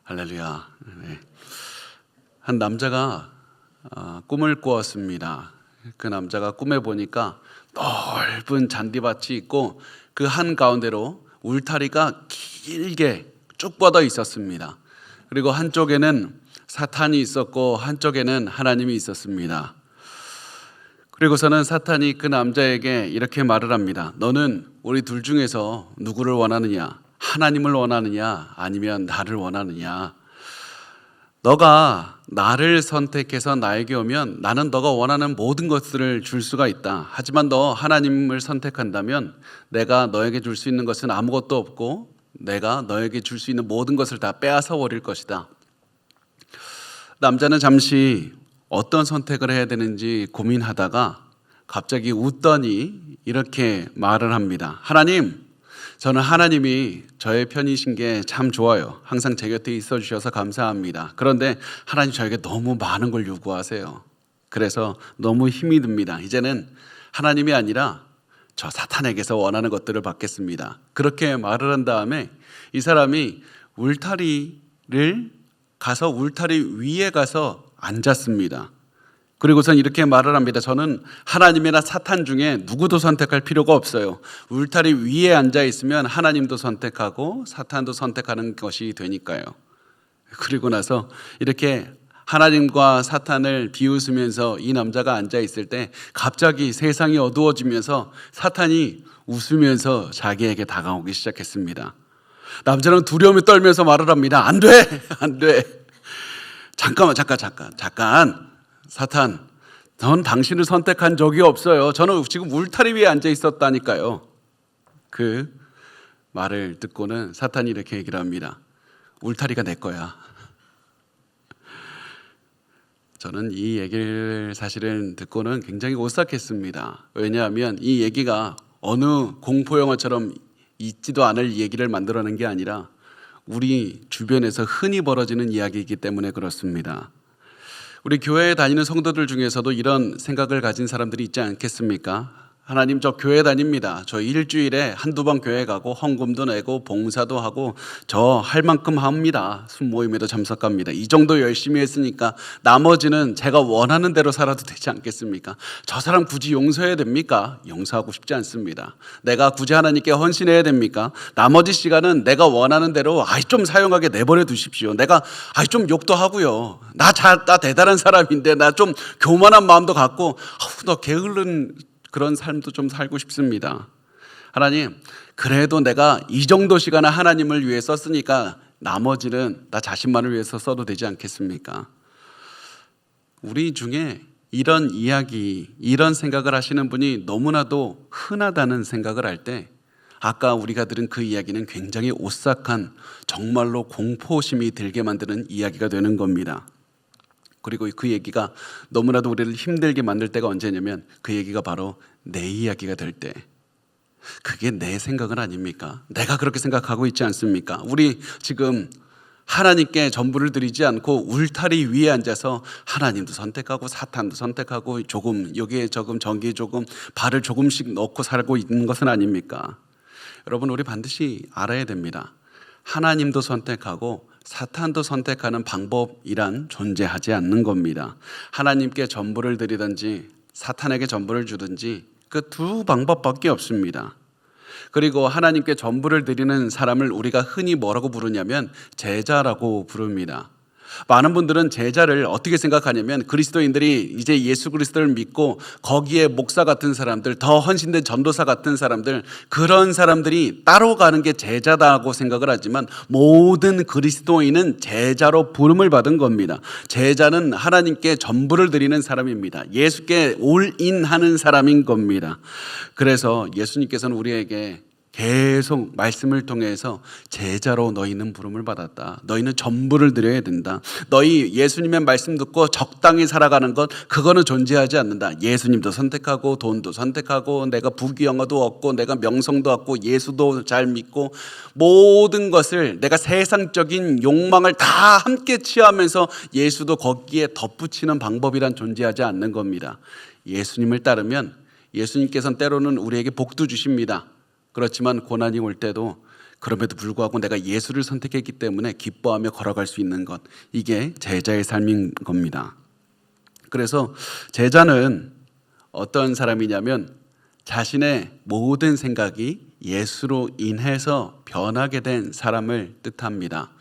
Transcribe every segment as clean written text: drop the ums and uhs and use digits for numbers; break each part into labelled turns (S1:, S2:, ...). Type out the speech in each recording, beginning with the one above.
S1: 할렐루야. 네. 한 남자가 꿈을 꾸었습니다. 그 남자가 꿈에 보니까 넓은 잔디밭이 있고 그 한가운데로 울타리가 길게 쭉 뻗어 있었습니다. 그리고 한쪽에는 사탄이 있었고 한쪽에는 하나님이 있었습니다. 그리고서는 사탄이 그 남자에게 이렇게 말을 합니다. 너는 우리 둘 중에서 누구를 원하느냐? 하나님을 원하느냐? 아니면 나를 원하느냐? 너가 나를 선택해서 나에게 오면 나는 너가 원하는 모든 것들을 줄 수가 있다. 하지만 너 하나님을 선택한다면 내가 너에게 줄 수 있는 것은 아무것도 없고 내가 너에게 줄 수 있는 모든 것을 다 빼앗아 버릴 것이다. 남자는 잠시 어떤 선택을 해야 되는지 고민하다가 갑자기 웃더니 이렇게 말을 합니다. 하나님, 저는 하나님이 저의 편이신 게 참 좋아요. 항상 제 곁에 있어 주셔서 감사합니다. 그런데 하나님 저에게 너무 많은 걸 요구하세요. 그래서 너무 힘이 듭니다. 이제는 하나님이 아니라 저 사탄에게서 원하는 것들을 받겠습니다. 그렇게 말을 한 다음에 이 사람이 울타리 위에 가서 앉았습니다. 그리고선 이렇게 말을 합니다. 저는 하나님이나 사탄 중에 누구도 선택할 필요가 없어요. 울타리 위에 앉아 있으면 하나님도 선택하고 사탄도 선택하는 것이 되니까요. 그리고 나서 이렇게 하나님과 사탄을 비웃으면서 이 남자가 앉아 있을 때 갑자기 세상이 어두워지면서 사탄이 웃으면서 자기에게 다가오기 시작했습니다. 남자는 두려움에 떨면서 말을 합니다. 안 돼! 안 돼! 잠깐. 사탄, 전 당신을 선택한 적이 없어요. 저는 지금 울타리 위에 앉아 있었다니까요. 그 말을 듣고는 사탄이 이렇게 얘기를 합니다. 울타리가 내 거야. 저는 이 얘기를 사실은 듣고는 굉장히 오싹했습니다. 왜냐하면 이 얘기가 어느 공포영화처럼 있지도 않을 얘기를 만들어낸 게 아니라 우리 주변에서 흔히 벌어지는 이야기이기 때문에 그렇습니다. 우리 교회에 다니는 성도들 중에서도 이런 생각을 가진 사람들이 있지 않겠습니까? 하나님, 저 교회 다닙니다. 저 일주일에 한두 번 교회 가고 헌금도 내고 봉사도 하고 저 할 만큼 합니다. 순모임에도 참석합니다. 이 정도 열심히 했으니까 나머지는 제가 원하는 대로 살아도 되지 않겠습니까? 저 사람 굳이 용서해야 됩니까? 용서하고 싶지 않습니다. 내가 굳이 하나님께 헌신해야 됩니까? 나머지 시간은 내가 원하는 대로 좀 사용하게 내버려 두십시오. 내가 좀 욕도 하고요. 나 대단한 사람인데 나 좀 교만한 마음도 갖고 너 게으른 그런 삶도 좀 살고 싶습니다. 하나님, 그래도 내가 이 정도 시간을 하나님을 위해 썼으니까 나머지는 나 자신만을 위해서 써도 되지 않겠습니까? 우리 중에 이런 이야기, 이런 생각을 하시는 분이 너무나도 흔하다는 생각을 할 때 아까 우리가 들은 그 이야기는 굉장히 오싹한, 정말로 공포심이 들게 만드는 이야기가 되는 겁니다. 그리고 그 얘기가 너무나도 우리를 힘들게 만들 때가 언제냐면 그 얘기가 바로 내 이야기가 될 때, 그게 내 생각은 아닙니까? 내가 그렇게 생각하고 있지 않습니까? 우리 지금 하나님께 전부를 드리지 않고 울타리 위에 앉아서 하나님도 선택하고 사탄도 선택하고 조금 여기에 조금 저기에 조금 발을 조금씩 넣고 살고 있는 것은 아닙니까? 여러분, 우리 반드시 알아야 됩니다. 하나님도 선택하고 사탄도 선택하는 방법이란 존재하지 않는 겁니다. 하나님께 전부를 드리든지 사탄에게 전부를 주든지 그 두 방법밖에 없습니다. 그리고 하나님께 전부를 드리는 사람을 우리가 흔히 뭐라고 부르냐면 제자라고 부릅니다. 많은 분들은 제자를 어떻게 생각하냐면 그리스도인들이 이제 예수 그리스도를 믿고 거기에 목사 같은 사람들, 더 헌신된 전도사 같은 사람들, 그런 사람들이 따로 가는 게 제자다고 생각을 하지만 모든 그리스도인은 제자로 부름을 받은 겁니다. 제자는 하나님께 전부를 드리는 사람입니다. 예수께 올인하는 사람인 겁니다. 그래서 예수님께서는 우리에게 계속 말씀을 통해서 제자로 너희는 부름을 받았다. 너희는 전부를 드려야 된다. 너희 예수님의 말씀 듣고 적당히 살아가는 것, 그거는 존재하지 않는다. 예수님도 선택하고 돈도 선택하고 내가 부귀영화도 얻고 내가 명성도 얻고 예수도 잘 믿고 모든 것을 내가 세상적인 욕망을 다 함께 취하면서 예수도 거기에 덧붙이는 방법이란 존재하지 않는 겁니다. 예수님을 따르면 예수님께서는 때로는 우리에게 복도 주십니다. 그렇지만 고난이 올 때도 그럼에도 불구하고 내가 예수를 선택했기 때문에 기뻐하며 걸어갈 수 있는 것, 이게 제자의 삶인 겁니다. 그래서 제자는 어떤 사람이냐면 자신의 모든 생각이 예수로 인해서 변하게 된 사람을 뜻합니다.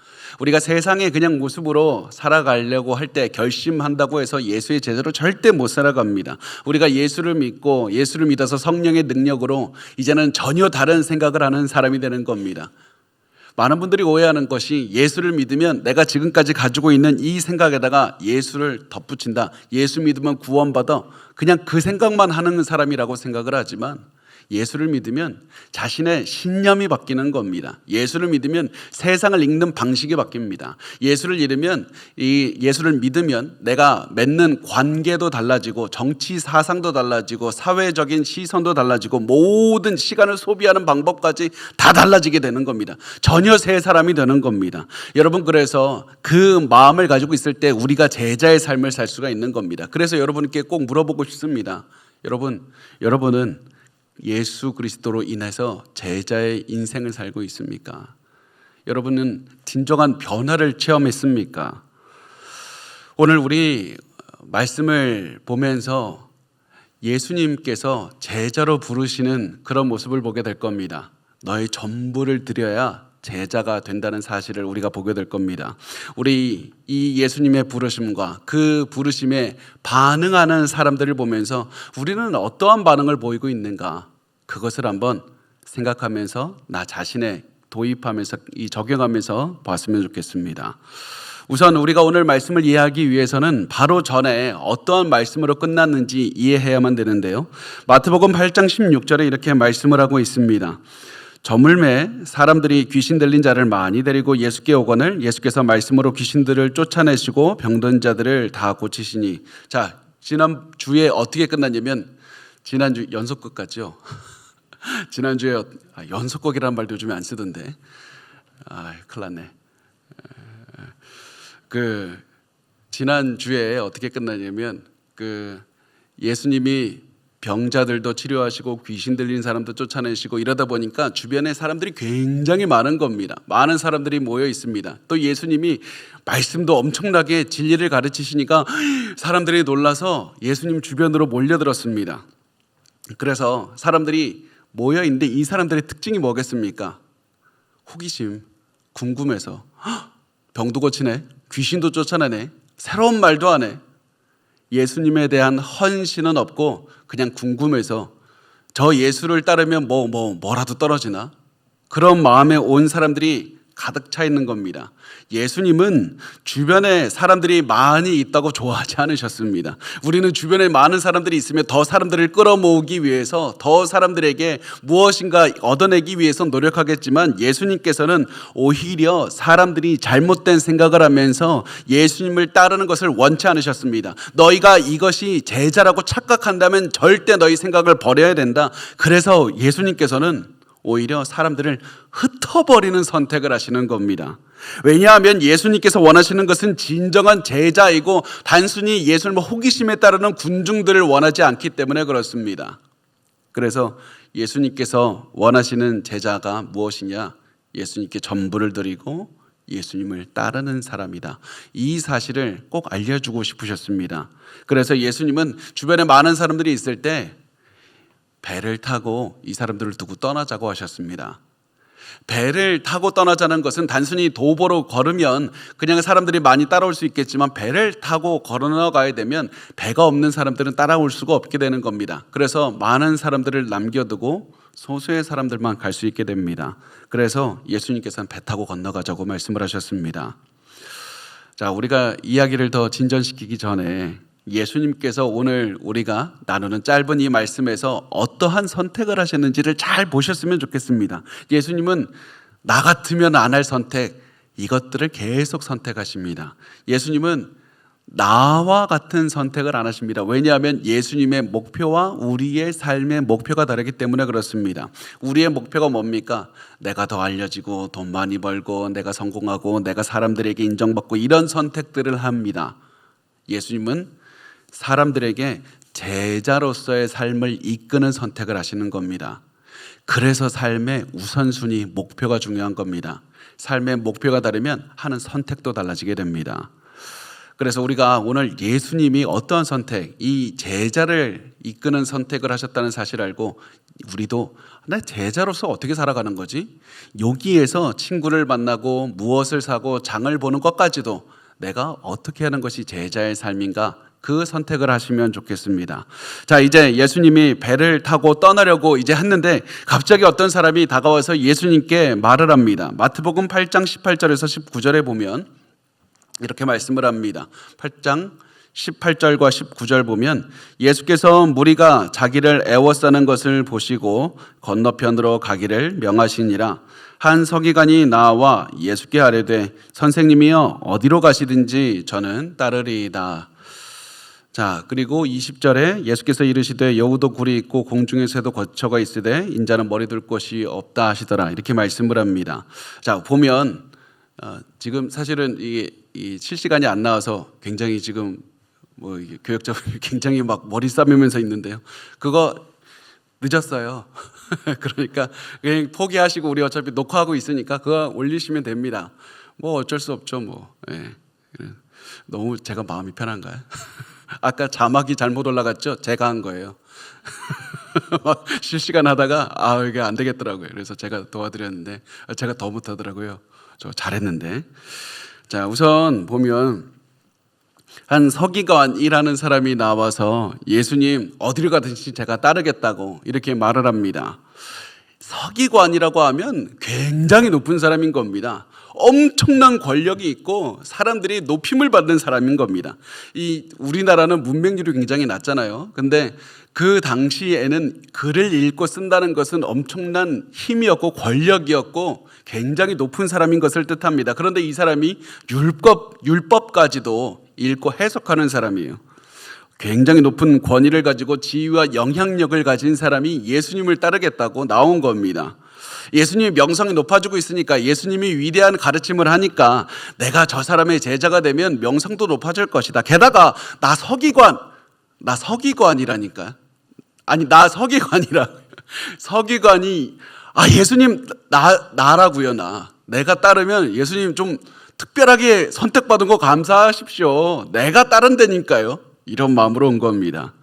S1: 우리가 세상의 그냥 모습으로 살아가려고 할 때 결심한다고 해서 예수의 제자로 절대 못 살아갑니다. 우리가 예수를 믿고 예수를 믿어서 성령의 능력으로 이제는 전혀 다른 생각을 하는 사람이 되는 겁니다. 많은 분들이 오해하는 것이 예수를 믿으면 내가 지금까지 가지고 있는 이 생각에다가 예수를 덧붙인다. 예수 믿으면 구원받아. 그냥 그 생각만 하는 사람이라고 생각을 하지만 예수를 믿으면 자신의 신념이 바뀌는 겁니다. 예수를 믿으면 세상을 읽는 방식이 바뀝니다. 예수를 믿으면 내가 맺는 관계도 달라지고 정치 사상도 달라지고 사회적인 시선도 달라지고 모든 시간을 소비하는 방법까지 다 달라지게 되는 겁니다. 전혀 새 사람이 되는 겁니다. 여러분, 그래서 그 마음을 가지고 있을 때 우리가 제자의 삶을 살 수가 있는 겁니다. 그래서 여러분께 꼭 물어보고 싶습니다. 여러분은 예수 그리스도로 인해서 제자의 인생을 살고 있습니까? 여러분은 진정한 변화를 체험했습니까? 오늘 우리 말씀을 보면서 예수님께서 제자로 부르시는 그런 모습을 보게 될 겁니다. 너의 전부를 드려야 제자가 된다는 사실을 우리가 보게 될 겁니다. 우리 이 예수님의 부르심과 그 부르심에 반응하는 사람들을 보면서 우리는 어떠한 반응을 보이고 있는가, 그것을 한번 생각하면서 나 자신에 도입하면서 적용하면서 봤으면 좋겠습니다. 우선 우리가 오늘 말씀을 이해하기 위해서는 바로 전에 어떠한 말씀으로 끝났는지 이해해야만 되는데요. 마태복음 8장 16절에 이렇게 말씀을 하고 있습니다. 저물매 사람들이 귀신 들린 자를 많이 데리고 예수께 오거늘 예수께서 말씀으로 귀신들을 쫓아내시고 병든 자들을 다 고치시니. 자, 지난주에 어떻게 끝났냐면 지난주 연속극 같죠? 지난주에 연속극이라는 말도 요즘에 안 쓰던데 큰일 났네. 지난주에 어떻게 끝났냐면 예수님이 병자들도 치료하시고 귀신 들린 사람도 쫓아내시고 이러다 보니까 주변에 사람들이 굉장히 많은 겁니다. 많은 사람들이 모여 있습니다. 또 예수님이 말씀도 엄청나게 진리를 가르치시니까 사람들이 놀라서 예수님 주변으로 몰려들었습니다. 그래서 사람들이 모여 있는데 이 사람들의 특징이 뭐겠습니까? 호기심, 궁금해서 병도 고치네, 귀신도 쫓아내네, 새로운 말도 하네. 예수님에 대한 헌신은 없고 그냥 궁금해서 저 예수를 따르면 뭐라도 떨어지나? 그런 마음에 온 사람들이 가득 차 있는 겁니다. 예수님은 주변에 사람들이 많이 있다고 좋아하지 않으셨습니다. 우리는 주변에 많은 사람들이 있으면 더 사람들을 끌어모으기 위해서 더 사람들에게 무엇인가 얻어내기 위해서 노력하겠지만 예수님께서는 오히려 사람들이 잘못된 생각을 하면서 예수님을 따르는 것을 원치 않으셨습니다. 너희가 이것이 제자라고 착각한다면 절대 너희 생각을 버려야 된다. 그래서 예수님께서는 오히려 사람들을 흩어버리는 선택을 하시는 겁니다. 왜냐하면 예수님께서 원하시는 것은 진정한 제자이고 단순히 예수님의 호기심에 따르는 군중들을 원하지 않기 때문에 그렇습니다. 그래서 예수님께서 원하시는 제자가 무엇이냐? 예수님께 전부를 드리고 예수님을 따르는 사람이다. 이 사실을 꼭 알려주고 싶으셨습니다. 그래서 예수님은 주변에 많은 사람들이 있을 때 배를 타고 이 사람들을 두고 떠나자고 하셨습니다. 배를 타고 떠나자는 것은 단순히 도보로 걸으면 그냥 사람들이 많이 따라올 수 있겠지만 배를 타고 걸어가야 되면 배가 없는 사람들은 따라올 수가 없게 되는 겁니다. 그래서 많은 사람들을 남겨두고 소수의 사람들만 갈 수 있게 됩니다. 그래서 예수님께서는 배 타고 건너가자고 말씀을 하셨습니다. 자, 우리가 이야기를 더 진전시키기 전에 예수님께서 오늘 우리가 나누는 짧은 이 말씀에서 어떠한 선택을 하셨는지를 잘 보셨으면 좋겠습니다. 예수님은 나 같으면 안 할 선택, 이것들을 계속 선택하십니다. 예수님은 나와 같은 선택을 안 하십니다. 왜냐하면 예수님의 목표와 우리의 삶의 목표가 다르기 때문에 그렇습니다. 우리의 목표가 뭡니까? 내가 더 알려지고 돈 많이 벌고 내가 성공하고 내가 사람들에게 인정받고 이런 선택들을 합니다. 예수님은 사람들에게 제자로서의 삶을 이끄는 선택을 하시는 겁니다. 그래서 삶의 우선순위, 목표가 중요한 겁니다. 삶의 목표가 다르면 하는 선택도 달라지게 됩니다. 그래서 우리가 오늘 예수님이 어떠한 선택, 이 제자를 이끄는 선택을 하셨다는 사실을 알고 우리도 내 제자로서 어떻게 살아가는 거지? 여기에서 친구를 만나고 무엇을 사고 장을 보는 것까지도 내가 어떻게 하는 것이 제자의 삶인가? 그 선택을 하시면 좋겠습니다. 자, 이제 예수님이 배를 타고 떠나려고 이제 했는데 갑자기 어떤 사람이 다가와서 예수님께 말을 합니다. 마태복음 8장 18절에서 19절에 보면 이렇게 말씀을 합니다. 8장 18절과 19절 보면 예수께서 무리가 자기를 애워싸는 것을 보시고 건너편으로 가기를 명하시니라. 한 서기관이 나와 예수께 아뢰되 선생님이여 어디로 가시든지 저는 따르리이다. 자, 그리고 20절에 예수께서 이르시되 여우도 굴이 있고 공중의 새도 거처가 있으되 인자는 머리 둘 곳이 없다 하시더라. 이렇게 말씀을 합니다. 자, 보면 지금 사실은 이 실시간이 안 나와서 굉장히 지금 뭐 교역자분이 굉장히 막 머리 싸매면서 있는데요. 그거 늦었어요. 그러니까 그냥 포기하시고 우리 어차피 녹화하고 있으니까 그거 올리시면 됩니다. 뭐 어쩔 수 없죠. 뭐 예. 너무 제가 마음이 편한가요? 아까 자막이 잘못 올라갔죠? 제가 한 거예요. 실시간 하다가 이게 안 되겠더라고요. 그래서 제가 도와드렸는데 제가 더 못하더라고요. 저 잘했는데. 자, 우선 보면 한 서기관이라는 사람이 나와서 예수님 어디를 가든지 제가 따르겠다고 이렇게 말을 합니다. 서기관이라고 하면 굉장히 높은 사람인 겁니다. 엄청난 권력이 있고 사람들이 높임을 받는 사람인 겁니다. 이 우리나라는 문맹률이 굉장히 낮잖아요. 근데 그 당시에는 글을 읽고 쓴다는 것은 엄청난 힘이었고 권력이었고 굉장히 높은 사람인 것을 뜻합니다. 그런데 이 사람이 율법까지도 읽고 해석하는 사람이에요. 굉장히 높은 권위를 가지고 지위와 영향력을 가진 사람이 예수님을 따르겠다고 나온 겁니다. 예수님이 명성이 높아지고 있으니까 예수님이 위대한 가르침을 하니까 내가 저 사람의 제자가 되면 명성도 높아질 것이다. 게다가 나 서기관이라니까. 아니 나 서기관이라. 서기관이 예수님 나라고요. 내가 따르면 예수님 좀 특별하게 선택받은 거 감사하십시오. 내가 따른다니까요. 이런 마음으로 온 겁니다.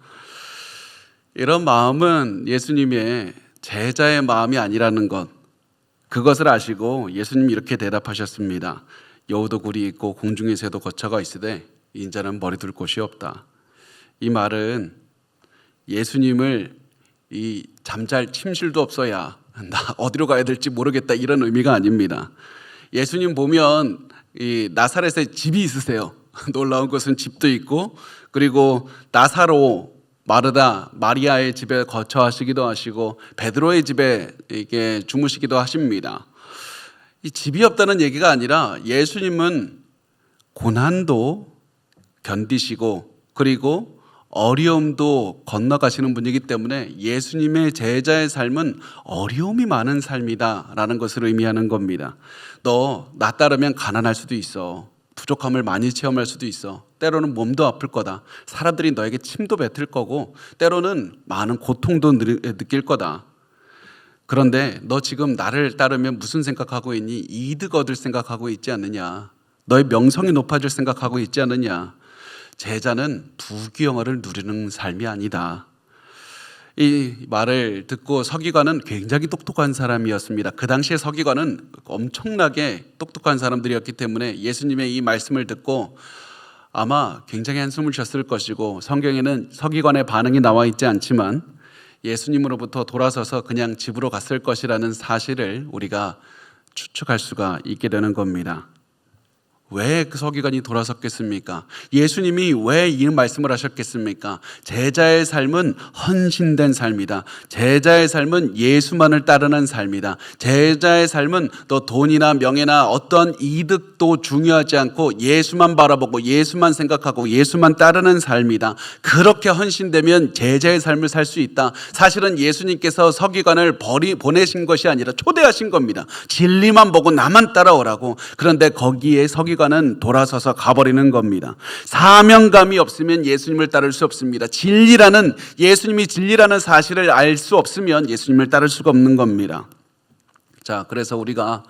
S1: 이런 마음은 예수님의 제자의 마음이 아니라는 것, 그것을 아시고 예수님이 이렇게 대답하셨습니다. 여우도 굴이 있고 공중의 새도 거처가 있으되 인자는 머리 둘 곳이 없다. 이 말은 예수님을 이 잠잘 침실도 없어야 나 어디로 가야 될지 모르겠다 이런 의미가 아닙니다. 예수님 보면 이 나사렛에 집이 있으세요. 놀라운 것은 집도 있고 그리고 나사로 마르다 마리아의 집에 거처하시기도 하시고 베드로의 집에 이게 주무시기도 하십니다. 이 집이 없다는 얘기가 아니라 예수님은 고난도 견디시고 그리고 어려움도 건너가시는 분이기 때문에 예수님의 제자의 삶은 어려움이 많은 삶이다라는 것을 의미하는 겁니다. 너 나 따르면 가난할 수도 있어. 부족함을 많이 체험할 수도 있어. 때로는 몸도 아플 거다. 사람들이 너에게 침도 뱉을 거고 때로는 많은 고통도 느낄 거다. 그런데 너 지금 나를 따르면 무슨 생각하고 있니? 이득 얻을 생각하고 있지 않느냐? 너의 명성이 높아질 생각하고 있지 않느냐? 제자는 부귀영화를 누리는 삶이 아니다. 이 말을 듣고 서기관은 굉장히 똑똑한 사람이었습니다. 그 당시에 서기관은 엄청나게 똑똑한 사람들이었기 때문에 예수님의 이 말씀을 듣고 아마 굉장히 한숨을 쉬었을 것이고 성경에는 서기관의 반응이 나와 있지 않지만 예수님으로부터 돌아서서 그냥 집으로 갔을 것이라는 사실을 우리가 추측할 수가 있게 되는 겁니다. 왜 그 서기관이 돌아섰겠습니까? 예수님이 왜 이 말씀을 하셨겠습니까? 제자의 삶은 헌신된 삶이다. 제자의 삶은 예수만을 따르는 삶이다. 제자의 삶은 또 돈이나 명예나 어떤 이득도 중요하지 않고 예수만 바라보고 예수만 생각하고 예수만 따르는 삶이다. 그렇게 헌신되면 제자의 삶을 살 수 있다. 사실은 예수님께서 서기관을 보내신 것이 아니라 초대하신 겁니다. 진리만 보고 나만 따라오라고. 그런데 거기에 서기관이 소리가는 돌아서서 가버리는 겁니다. 사명감이 없으면 예수님을 따를 수 없습니다. 예수님이 진리라는 사실을 알 수 없으면 예수님을 따를 수가 없는 겁니다. 자, 그래서 우리가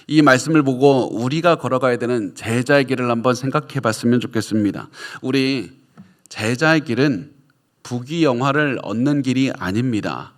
S1: 이 말씀을 보고 우리가 걸어가야 되는 제자의 길을 한번 생각해 봤으면 좋겠습니다. 우리 제자의 길은 부귀영화를 얻는 길이 아닙니다.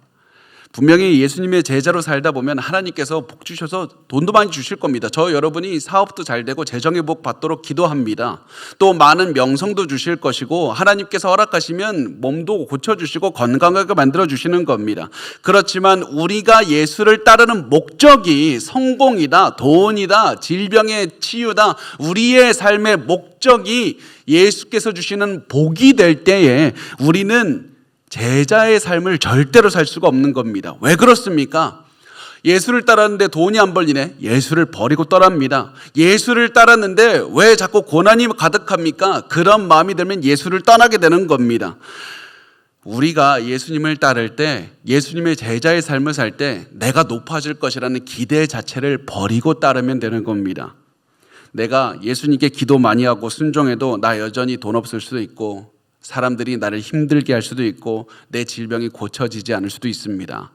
S1: 분명히 예수님의 제자로 살다 보면 하나님께서 복 주셔서 돈도 많이 주실 겁니다. 저 여러분이 사업도 잘 되고 재정의 복 받도록 기도합니다. 또 많은 명성도 주실 것이고 하나님께서 허락하시면 몸도 고쳐주시고 건강하게 만들어주시는 겁니다. 그렇지만 우리가 예수를 따르는 목적이 성공이다, 돈이다, 질병의 치유다, 우리의 삶의 목적이 예수께서 주시는 복이 될 때에 우리는 제자의 삶을 절대로 살 수가 없는 겁니다. 왜 그렇습니까? 예수를 따랐는데 돈이 안 벌리네. 예수를 버리고 떠납니다. 예수를 따랐는데 왜 자꾸 고난이 가득합니까? 그런 마음이 들면 예수를 떠나게 되는 겁니다. 우리가 예수님을 따를 때, 예수님의 제자의 삶을 살 때 내가 높아질 것이라는 기대 자체를 버리고 따르면 되는 겁니다. 내가 예수님께 기도 많이 하고 순종해도 나 여전히 돈 없을 수도 있고 사람들이 나를 힘들게 할 수도 있고 내 질병이 고쳐지지 않을 수도 있습니다.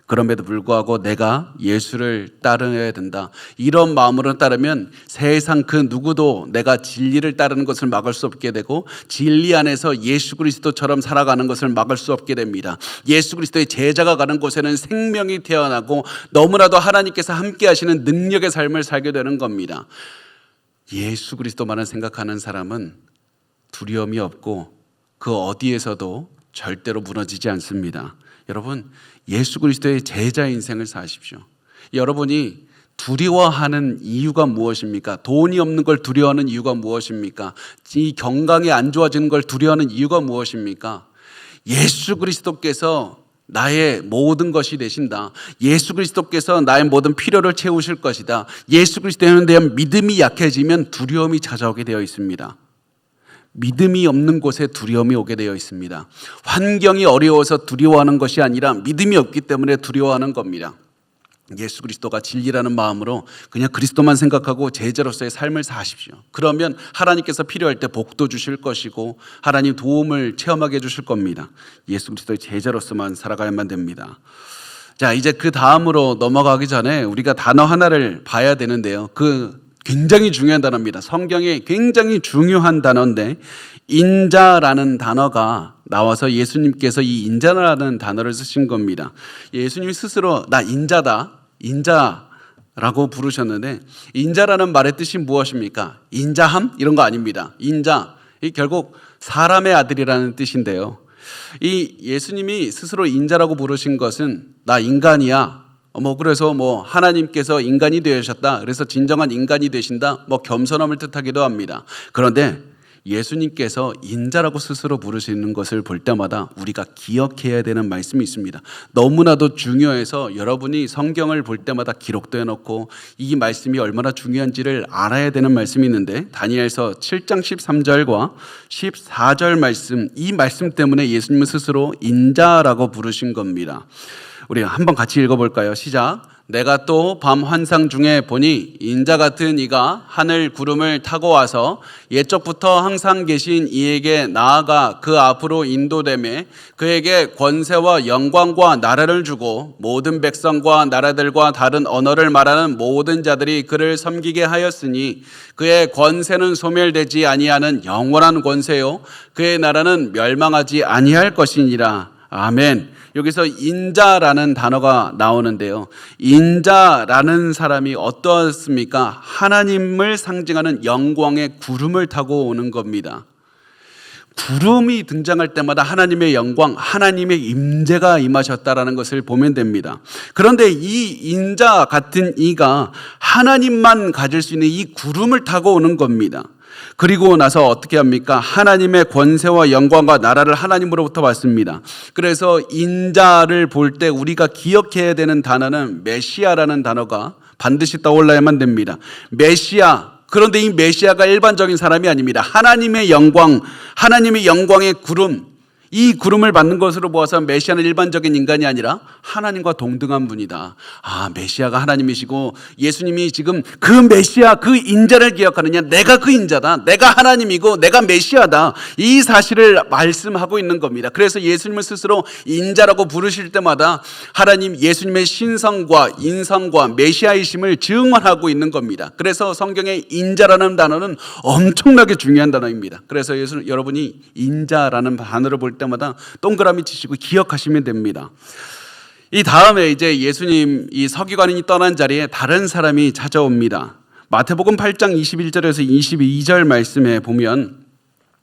S1: 그럼에도 불구하고 내가 예수를 따르어야 된다. 이런 마음으로 따르면 세상 그 누구도 내가 진리를 따르는 것을 막을 수 없게 되고 진리 안에서 예수 그리스도처럼 살아가는 것을 막을 수 없게 됩니다. 예수 그리스도의 제자가 가는 곳에는 생명이 태어나고 너무나도 하나님께서 함께 하시는 능력의 삶을 살게 되는 겁니다. 예수 그리스도만을 생각하는 사람은 두려움이 없고 그 어디에서도 절대로 무너지지 않습니다. 여러분, 예수 그리스도의 제자 인생을 사십시오. 여러분이 두려워하는 이유가 무엇입니까? 돈이 없는 걸 두려워하는 이유가 무엇입니까? 이 건강이 안 좋아지는 걸 두려워하는 이유가 무엇입니까? 예수 그리스도께서 나의 모든 것이 되신다. 예수 그리스도께서 나의 모든 필요를 채우실 것이다. 예수 그리스도에 대한 믿음이 약해지면 두려움이 찾아오게 되어 있습니다. 믿음이 없는 곳에 두려움이 오게 되어 있습니다. 환경이 어려워서 두려워하는 것이 아니라 믿음이 없기 때문에 두려워하는 겁니다. 예수 그리스도가 진리라는 마음으로 그냥 그리스도만 생각하고 제자로서의 삶을 사십시오. 그러면 하나님께서 필요할 때 복도 주실 것이고 하나님 도움을 체험하게 해주실 겁니다. 예수 그리스도의 제자로서만 살아가야만 됩니다. 자, 이제 그 다음으로 넘어가기 전에 우리가 단어 하나를 봐야 되는데요. 굉장히 중요한 단어입니다. 성경에 굉장히 중요한 단어인데 인자라는 단어가 나와서 예수님께서 이 인자라는 단어를 쓰신 겁니다. 예수님 스스로 나 인자라고 부르셨는데 인자라는 말의 뜻이 무엇입니까? 인자함? 이런 거 아닙니다. 인자, 이 결국 사람의 아들이라는 뜻인데요. 이 예수님이 스스로 인자라고 부르신 것은 나 인간이야. 그래서 하나님께서 인간이 되셨다. 그래서 진정한 인간이 되신다. 겸손함을 뜻하기도 합니다. 그런데 예수님께서 인자라고 스스로 부르시는 것을 볼 때마다 우리가 기억해야 되는 말씀이 있습니다. 너무나도 중요해서 여러분이 성경을 볼 때마다 기록도 해놓고 이 말씀이 얼마나 중요한지를 알아야 되는 말씀이 있는데 다니엘서 7장 13절과 14절 말씀, 이 말씀 때문에 예수님은 스스로 인자라고 부르신 겁니다. 우리 한번 같이 읽어볼까요? 시작. 내가 또 밤 환상 중에 보니 인자 같은 이가 하늘 구름을 타고 와서 옛적부터 항상 계신 이에게 나아가 그 앞으로 인도되매 그에게 권세와 영광과 나라를 주고 모든 백성과 나라들과 다른 언어를 말하는 모든 자들이 그를 섬기게 하였으니 그의 권세는 소멸되지 아니하는 영원한 권세요 그의 나라는 멸망하지 아니할 것이니라. 아멘. 여기서 인자라는 단어가 나오는데요. 인자라는 사람이 어떠했습니까? 하나님을 상징하는 영광의 구름을 타고 오는 겁니다. 구름이 등장할 때마다 하나님의 영광, 하나님의 임재가 임하셨다라는 것을 보면 됩니다. 그런데 이 인자 같은 이가 하나님만 가질 수 있는 이 구름을 타고 오는 겁니다. 그리고 나서 어떻게 합니까? 하나님의 권세와 영광과 나라를 하나님으로부터 받습니다. 그래서 인자를 볼 때 우리가 기억해야 되는 단어는 메시아라는 단어가 반드시 떠올라야만 됩니다. 메시아. 그런데 이 메시아가 일반적인 사람이 아닙니다. 하나님의 영광, 하나님의 영광의 구름, 이 구름을 받는 것으로 보아서 메시아는 일반적인 인간이 아니라 하나님과 동등한 분이다. 아, 메시아가 하나님이시고 예수님이 지금 그 메시아, 그 인자를 기억하느냐? 내가 그 인자다. 내가 하나님이고 내가 메시아다. 이 사실을 말씀하고 있는 겁니다. 그래서 예수님을 스스로 인자라고 부르실 때마다 하나님 예수님의 신성과 인성과 메시아이심을 증언하고 있는 겁니다. 그래서 성경에 인자라는 단어는 엄청나게 중요한 단어입니다. 그래서 여러분이 인자라는 단어를 볼 때마다 동그라미 치시고 기억하시면 됩니다. 이 다음에 이제 예수님 이 서기관이 떠난 자리에 다른 사람이 찾아옵니다. 마태복음 8장 21절에서 22절 말씀에 보면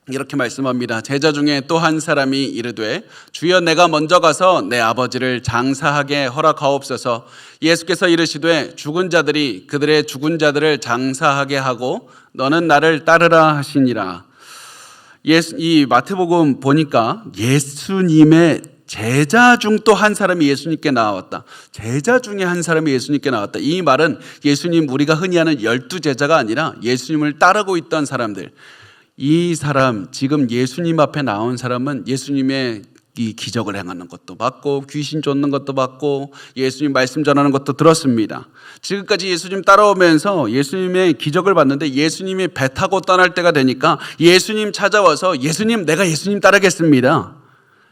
S1: 이렇게 말씀합니다. 제자 중에 또 한 사람이 이르되 주여 내가 먼저 가서 내 아버지를 장사하게 허락하옵소서. 예수께서 이르시되 죽은 자들이 그들의 죽은 자들을 장사하게 하고 너는 나를 따르라 하시니라. 이 마태복음 보니까 예수님의 제자 중 또 한 사람이 예수님께 나왔다. 제자 중에 한 사람이 예수님께 나왔다. 이 말은 예수님 우리가 흔히 하는 12제자가 아니라 예수님을 따르고 있던 사람들. 이 사람 지금 예수님 앞에 나온 사람은 예수님의 이 기적을 행하는 것도 봤고 귀신 쫓는 것도 봤고 예수님 말씀 전하는 것도 들었습니다. 지금까지 예수님 따라오면서 예수님의 기적을 봤는데 예수님이 배 타고 떠날 때가 되니까 예수님 찾아와서 예수님 내가 예수님 따르겠습니다.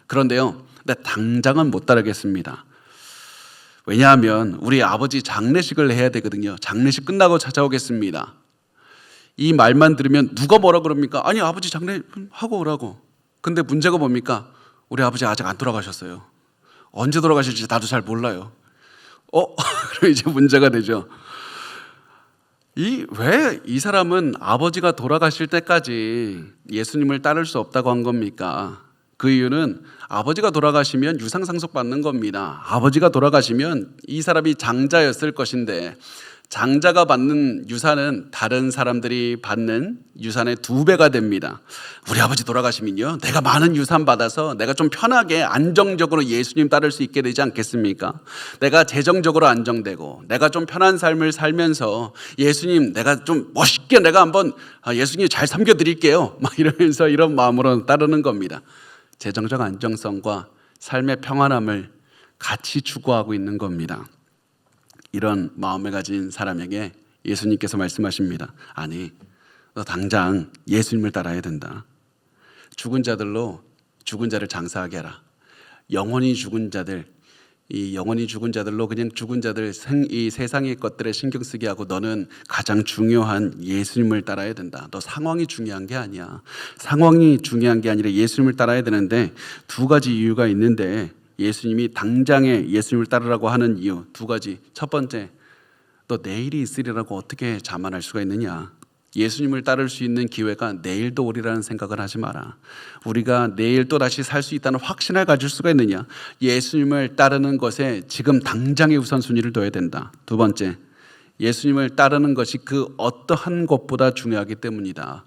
S1: 그런데요, 당장은 못 따르겠습니다. 왜냐하면 우리 아버지 장례식을 해야 되거든요. 장례식 끝나고 찾아오겠습니다. 이 말만 들으면 누가 뭐라 그럽니까? 아니 아버지 장례하고 오라고. 근데 문제가 뭡니까? 우리 아버지 아직 안 돌아가셨어요. 언제 돌아가실지 나도 잘 몰라요. 그럼 이제 문제가 되죠. 왜 이 사람은 아버지가 돌아가실 때까지 예수님을 따를 수 없다고 한 겁니까? 그 이유는 아버지가 돌아가시면 유상상속 받는 겁니다. 아버지가 돌아가시면 이 사람이 장자였을 것인데 장자가 받는 유산은 다른 사람들이 받는 유산의 2배가 됩니다. 우리 아버지 돌아가시면요, 내가 많은 유산 받아서 내가 좀 편하게 안정적으로 예수님 따를 수 있게 되지 않겠습니까? 내가 재정적으로 안정되고 내가 좀 편한 삶을 살면서 예수님 내가 좀 멋있게 내가 한번 예수님 잘 섬겨드릴게요 막 이러면서 이런 마음으로 따르는 겁니다. 재정적 안정성과 삶의 평안함을 같이 추구하고 있는 겁니다. 이런 마음을 가진 사람에게 예수님께서 말씀하십니다. 아니, 너 당장 예수님을 따라야 된다. 죽은 자들로 죽은 자를 장사하게 하라. 영원히 죽은 자들, 이 영원히 죽은 자들로 그냥 죽은 자들 이 세상의 것들에 신경 쓰게 하고 너는 가장 중요한 예수님을 따라야 된다. 너 상황이 중요한 게 아니야. 상황이 중요한 게 아니라 예수님을 따라야 되는데 2가지 이유가 있는데 예수님이 당장에 예수님을 따르라고 하는 이유 2가지. 첫 번째, 너 내일이 있으리라고 어떻게 자만할 수가 있느냐. 예수님을 따를 수 있는 기회가 내일도 오리라는 생각을 하지 마라. 우리가 내일 또 다시 살 수 있다는 확신을 가질 수가 있느냐. 예수님을 따르는 것에 지금 당장의 우선순위를 둬야 된다. 2 번째, 예수님을 따르는 것이 그 어떠한 것보다 중요하기 때문이다.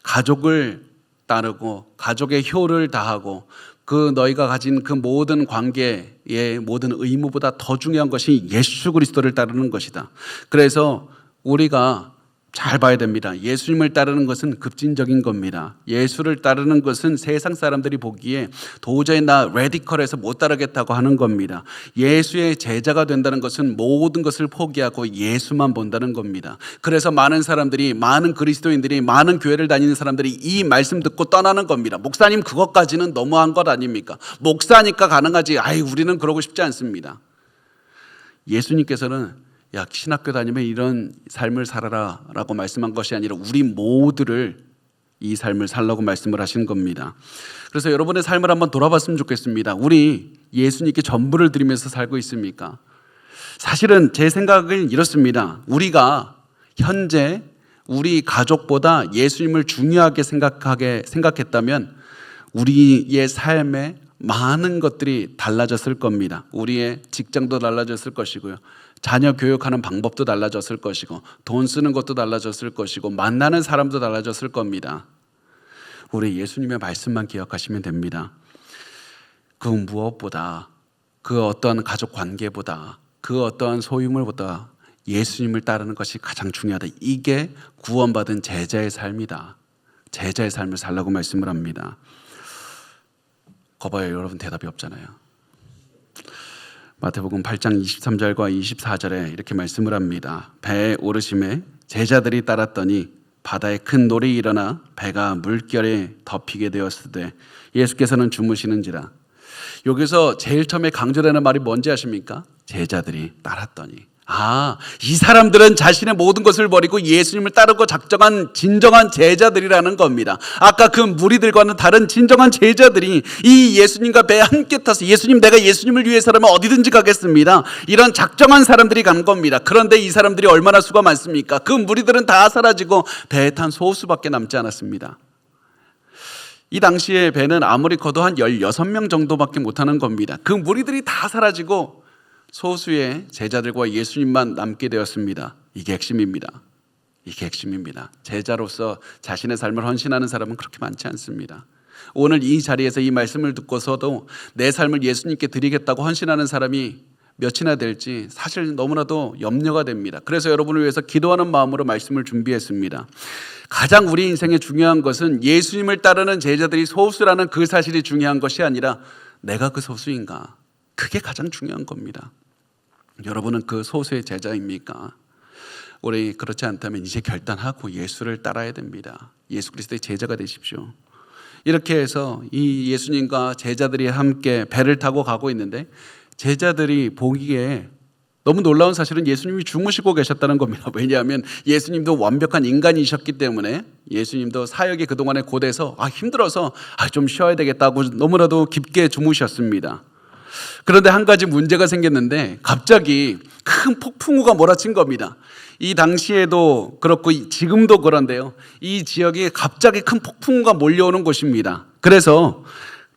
S1: 가족을 따르고 가족의 효를 다하고 그 너희가 가진 그 모든 관계의 모든 의무보다 더 중요한 것이 예수 그리스도를 따르는 것이다. 그래서 우리가 잘 봐야 됩니다. 예수님을 따르는 것은 급진적인 겁니다. 예수를 따르는 것은 세상 사람들이 보기에 도저히 나 레디컬해서 못 따르겠다고 하는 겁니다. 예수의 제자가 된다는 것은 모든 것을 포기하고 예수만 본다는 겁니다. 그래서 많은 사람들이, 많은 그리스도인들이, 많은 교회를 다니는 사람들이 이 말씀 듣고 떠나는 겁니다. 목사님 그것까지는 너무한 것 아닙니까? 목사니까 가능하지. 우리는 그러고 싶지 않습니다. 예수님께서는 야, 신학교 다니면 이런 삶을 살아라 라고 말씀한 것이 아니라 우리 모두를 이 삶을 살라고 말씀을 하신 겁니다. 그래서 여러분의 삶을 한번 돌아봤으면 좋겠습니다. 우리 예수님께 전부를 드리면서 살고 있습니까? 사실은 제 생각은 이렇습니다. 우리가 현재 우리 가족보다 예수님을 중요하게 생각했다면 우리의 삶에 많은 것들이 달라졌을 겁니다. 우리의 직장도 달라졌을 것이고요. 자녀 교육하는 방법도 달라졌을 것이고 돈 쓰는 것도 달라졌을 것이고 만나는 사람도 달라졌을 겁니다. 우리 예수님의 말씀만 기억하시면 됩니다. 그 무엇보다, 그 어떤 가족 관계보다, 그 어떤 소유물보다 예수님을 따르는 것이 가장 중요하다. 이게 구원받은 제자의 삶이다. 제자의 삶을 살라고 말씀을 합니다. 거봐요, 여러분 대답이 없잖아요. 마태복음 8장 23절과 24절에 이렇게 말씀을 합니다. 배에 오르심에 제자들이 따랐더니 바다에 큰 놀이 일어나 배가 물결에 덮이게 되었으되 예수께서는 주무시는지라. 여기서 제일 처음에 강조되는 말이 뭔지 아십니까? 제자들이 따랐더니. 이 사람들은 자신의 모든 것을 버리고 예수님을 따르고 작정한 진정한 제자들이라는 겁니다. 아까 그 무리들과는 다른 진정한 제자들이 이 예수님과 배에 함께 타서 예수님, 내가 예수님을 위해서라면 어디든지 가겠습니다, 이런 작정한 사람들이 간 겁니다. 그런데 이 사람들이 얼마나 수가 많습니까? 그 무리들은 다 사라지고 배에 탄 소수밖에 남지 않았습니다. 이 당시에 배는 아무리 커도 한 16명 정도밖에 못하는 겁니다. 그 무리들이 다 사라지고 소수의 제자들과 예수님만 남게 되었습니다. 이게 핵심입니다. 이게 핵심입니다. 제자로서 자신의 삶을 헌신하는 사람은 그렇게 많지 않습니다. 오늘 이 자리에서 이 말씀을 듣고서도 내 삶을 예수님께 드리겠다고 헌신하는 사람이 몇이나 될지 사실 너무나도 염려가 됩니다. 그래서 여러분을 위해서 기도하는 마음으로 말씀을 준비했습니다. 가장 우리 인생에 중요한 것은 예수님을 따르는 제자들이 소수라는 그 사실이 중요한 것이 아니라 내가 그 소수인가? 그게 가장 중요한 겁니다. 여러분은 그 소수의 제자입니까? 우리 그렇지 않다면 이제 결단하고 예수를 따라야 됩니다. 예수 그리스도의 제자가 되십시오. 이렇게 해서 이 예수님과 제자들이 함께 배를 타고 가고 있는데 제자들이 보기에 너무 놀라운 사실은 예수님이 주무시고 계셨다는 겁니다. 왜냐하면 예수님도 완벽한 인간이셨기 때문에 예수님도 사역이 그동안에 고돼서 힘들어서 좀 쉬어야 되겠다고 너무나도 깊게 주무셨습니다. 그런데 한 가지 문제가 생겼는데 갑자기 큰 폭풍우가 몰아친 겁니다. 이 당시에도 그렇고 지금도 그런데요, 이 지역에 갑자기 큰 폭풍우가 몰려오는 곳입니다. 그래서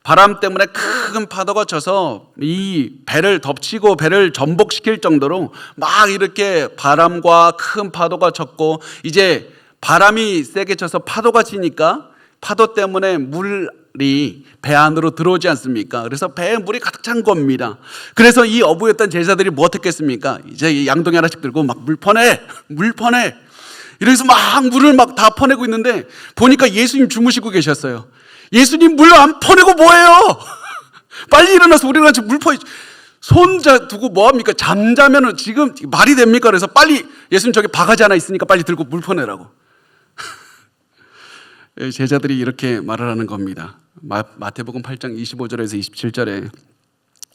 S1: 바람 때문에 큰 파도가 쳐서 이 배를 덮치고 배를 전복시킬 정도로 막 이렇게 바람과 큰 파도가 쳤고, 이제 바람이 세게 쳐서 파도가 치니까 파도 때문에 물이 배 안으로 들어오지 않습니까? 그래서 배에 물이 가득 찬 겁니다. 그래서 이 어부였던 제자들이 뭐 어떻겠습니까? 이제 양동이 하나씩 들고 막 물 퍼내 이래서 막 물을 막 다 퍼내고 있는데 보니까 예수님 주무시고 계셨어요. 예수님 물 안 퍼내고 뭐해요? 빨리 일어나서 우리랑 같이 물 퍼. 손자 두고 뭐합니까? 잠자면은 지금 말이 됩니까? 그래서 빨리 예수님 저기 바가지 하나 있으니까 빨리 들고 물 퍼내라고. 제자들이 이렇게 말을 하는 겁니다. 마태복음 8장 25절에서 27절에